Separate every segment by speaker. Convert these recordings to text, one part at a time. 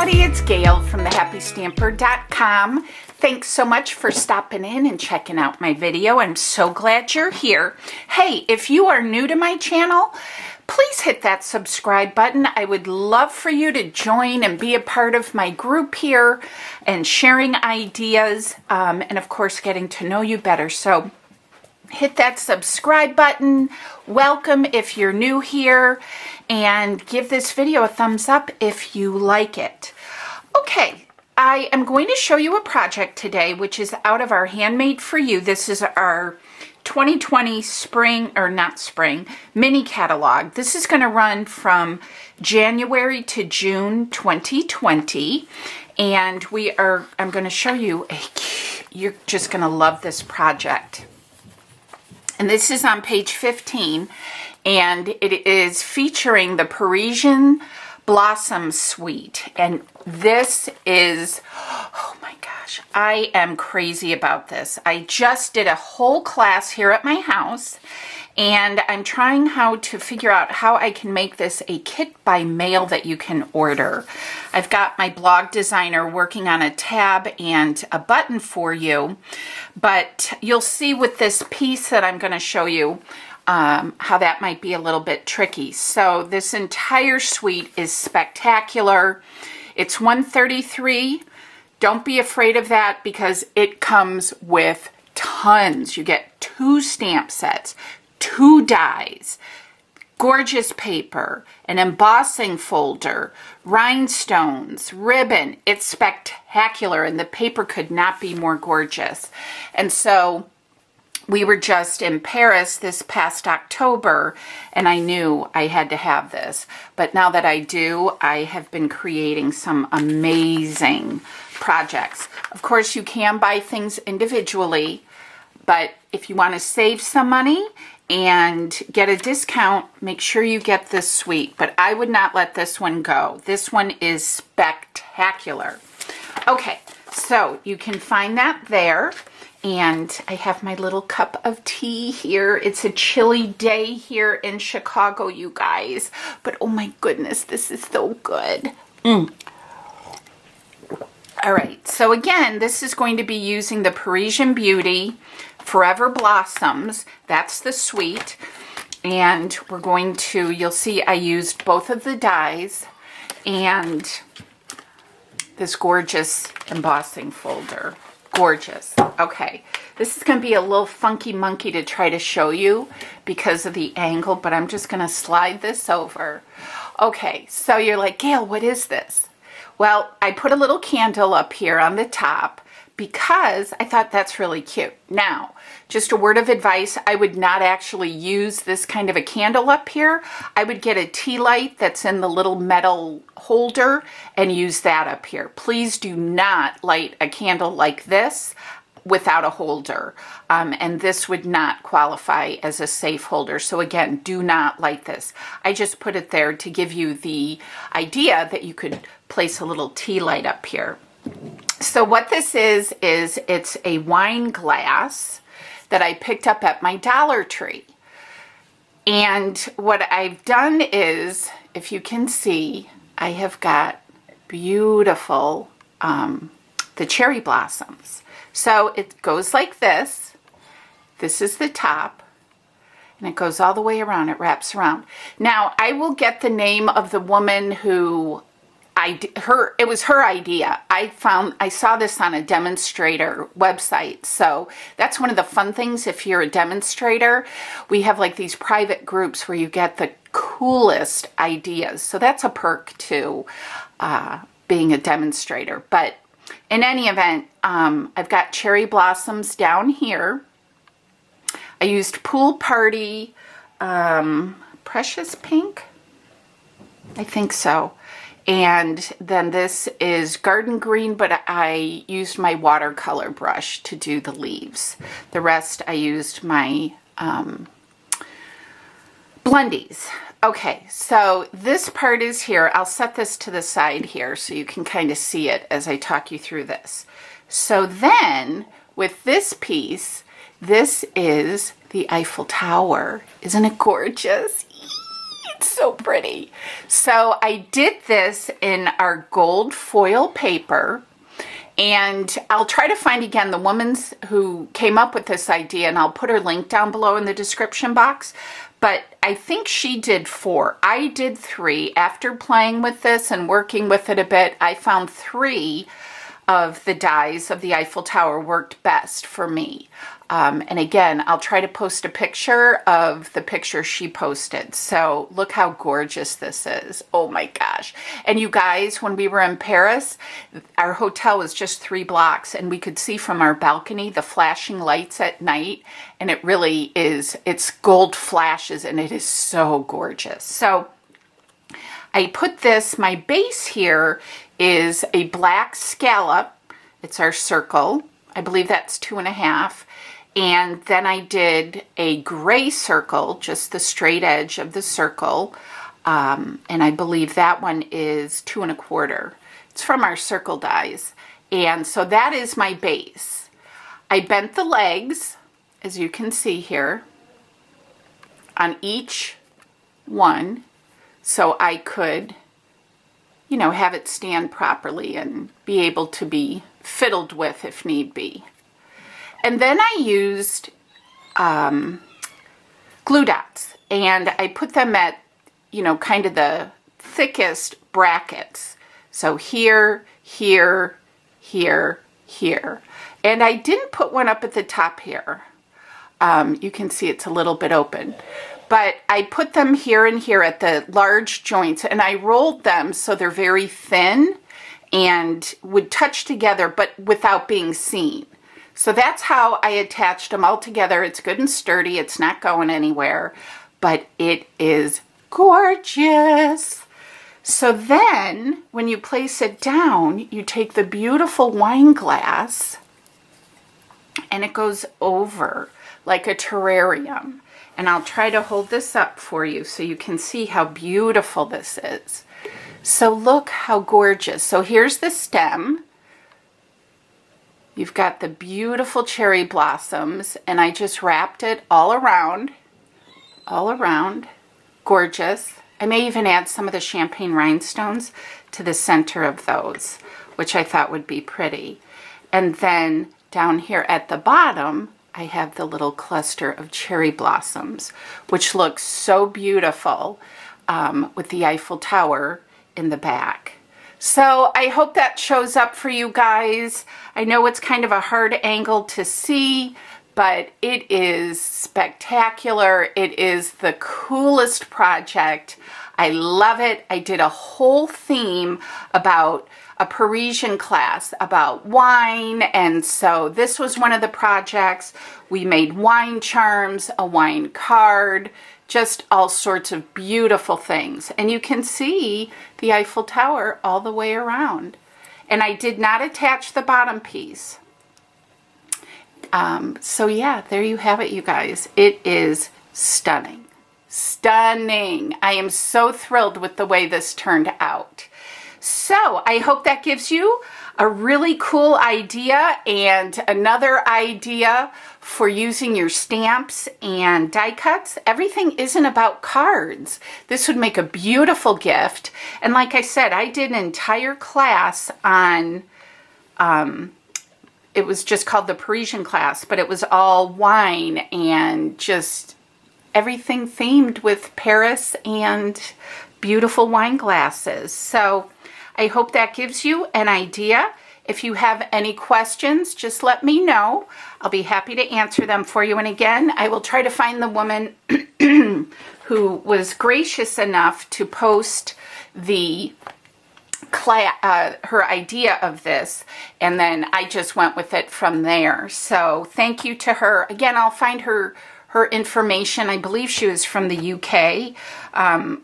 Speaker 1: everybody, it's Gail from thehappystamper.com. Thanks so much for stopping in and checking out my video. I'm so glad you're here. Hey, if you are new to my channel, please hit that subscribe button. I would love for you to join and be a part of my group here and sharing ideas and of course getting to know you better. So hit that subscribe button. Welcome if you're new here, and give this video a thumbs up if you like it. Okay, I am going to show you a project today which is out of our Handmade for You. This is our 2020 spring, or not spring, mini catalog. This is going to run from January to June 2020, and I'm going to show you you're just going to love this project. And this is on page 15, and it is featuring the Parisian Blossom Suite. And this is, oh my gosh, I am crazy about this. I just did a whole class here at my house, and I'm trying how to figure out how I can make this a kit by mail that you can order. I've got my blog designer working on a tab and a button for you, but you'll see with this piece that I'm going to show you how that might be a little bit tricky. So this entire suite is spectacular. It's $133. Don't be afraid of that because it comes with tons. You get 2 stamp sets, 2 dies, gorgeous paper, an embossing folder, rhinestones, ribbon. It's spectacular, and the paper could not be more gorgeous. And so we were just in Paris this past October, and I knew I had to have this. But now that I do, I have been creating some amazing projects. Of course, you can buy things individually, but if you want to save some money and get a discount, make sure you get this suite. But I would not let this one go. This one is spectacular. Okay, so you can find that there. And I have my little cup of tea here. It's a chilly day here in Chicago, you guys. But oh my goodness, this is so good. All right, so again, this is going to be using the Parisian Beauty Forever Blossoms. That's the suite. And we're going to, you'll see I used both of the dies and this gorgeous embossing folder. Gorgeous. Okay, this is going to be a little funky monkey to try to show you because of the angle, but I'm just going to slide this over. Okay, so you're like, Gail, what is this? Well, I put a little candle up here on the top because I thought that's really cute. Now, just a word of advice, I would not actually use this kind of a candle up here. I would get a tea light that's in the little metal holder and use that up here. Please do not light a candle like this without a holder. And this would not qualify as a safe holder. So again, do not light this. I just put it there to give you the idea that you could place a little tea light up here. So what this is it's a wine glass that I picked up at my Dollar Tree. And what I've done is, if you can see, I have got beautiful, the cherry blossoms. So it goes like this. This is the top, and it goes all the way around. It wraps around. Now, I will get the name of the woman who it was her idea. I saw this on a Demonstrator website. So that's one of the fun things if you're a demonstrator. We have like these private groups where you get the coolest ideas. So that's a perk to being a demonstrator. But in any event, I've got cherry blossoms down here. I used Pool Party Precious Pink. I think so. And then this is Garden Green, but I used my watercolor brush to do the leaves. The rest I used my blundies. Okay, so this part is here. I'll set this to the side here so you can kind of see it as I talk you through this. So then with this piece, this is the Eiffel Tower. Isn't it gorgeous? It's so pretty. So I did this in our gold foil paper, and I'll try to find again the woman who came up with this idea, and I'll put her link down below in the description box. But I think she did 4. I did 3. After playing with this and working with it a bit, I found 3 of the dies of the Eiffel Tower worked best for me. And again, I'll try to post a picture of the picture she posted. So look how gorgeous this is. Oh my gosh. And you guys, when we were in Paris, our hotel was just 3 blocks, and we could see from our balcony the flashing lights at night. And it really is, it's gold flashes, and it is so gorgeous. So I put this, my base here is a black scallop. It's our circle. I believe that's 2.5. And then I did a gray circle, just the straight edge of the circle. And I believe that one is 2.25. It's from our circle dies. And so that is my base. I bent the legs, as you can see here, on each one, so I could, you know, have it stand properly and be able to be fiddled with if need be. And then I used glue dots, and I put them at, you know, kind of the thickest brackets. So here, here, here, here. And I didn't put one up at the top here. You can see it's a little bit open. But I put them here and here at the large joints, and I rolled them so they're very thin and would touch together, but without being seen. So that's how I attached them all together. It's good and sturdy. It's not going anywhere, but it is gorgeous. So then when you place it down, you take the beautiful wine glass, and it goes over like a terrarium. And I'll try to hold this up for you so you can see how beautiful this is. So look how gorgeous. So here's the stem. You've got the beautiful cherry blossoms, and I just wrapped it all around. Gorgeous. I may even add some of the champagne rhinestones to the center of those, which I thought would be pretty. And then down here at the bottom, I have the little cluster of cherry blossoms, which looks so beautiful with the Eiffel Tower in the back. So I hope that shows up for you guys. I know it's kind of a hard angle to see, but it is spectacular. It is the coolest project. I love it. I did a whole theme about a Parisian class about wine, and so this was one of the projects. We made wine charms, a wine card, just all sorts of beautiful things. And you can see the Eiffel Tower all the way around. And I did not attach the bottom piece. So yeah, there you have it, you guys. It is stunning. Stunning. I am so thrilled with the way this turned out. So I hope that gives you a really cool idea and another idea for using your stamps and die cuts. Everything isn't about cards. This would make a beautiful gift. And like I said, I did an entire class on, it was just called the Parisian class, but it was all wine and just everything themed with Paris and beautiful wine glasses. So I hope that gives you an idea. If you have any questions, just let me know. I'll be happy to answer them for you. And again, I will try to find the woman who was gracious enough to post the her idea of this, and then I just went with it from there. So thank you to her. Again, I'll find her information. I believe she was from the UK,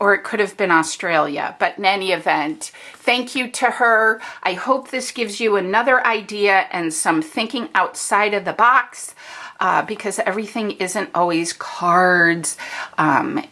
Speaker 1: or it could have been Australia. But in any event, thank you to her. I hope this gives you another idea and some thinking outside of the box, because everything isn't always cards,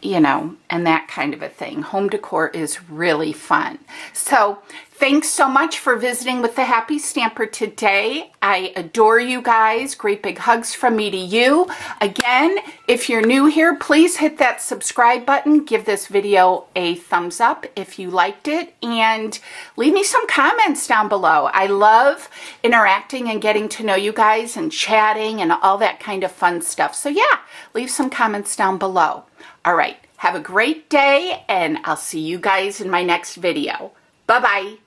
Speaker 1: you know, and that kind of a thing. Home decor is really fun. So Thanks so much for visiting with the Happy Stamper today. I adore you guys. Great big hugs from me to you. Again, if you're new here, please hit that subscribe button. Give this video a thumbs up if you liked it, and leave me some comments down below. I love interacting and getting to know you guys and chatting and all that kind of fun stuff. So yeah, leave some comments down below. All right, have a great day, and I'll see you guys in my next video. Bye-bye.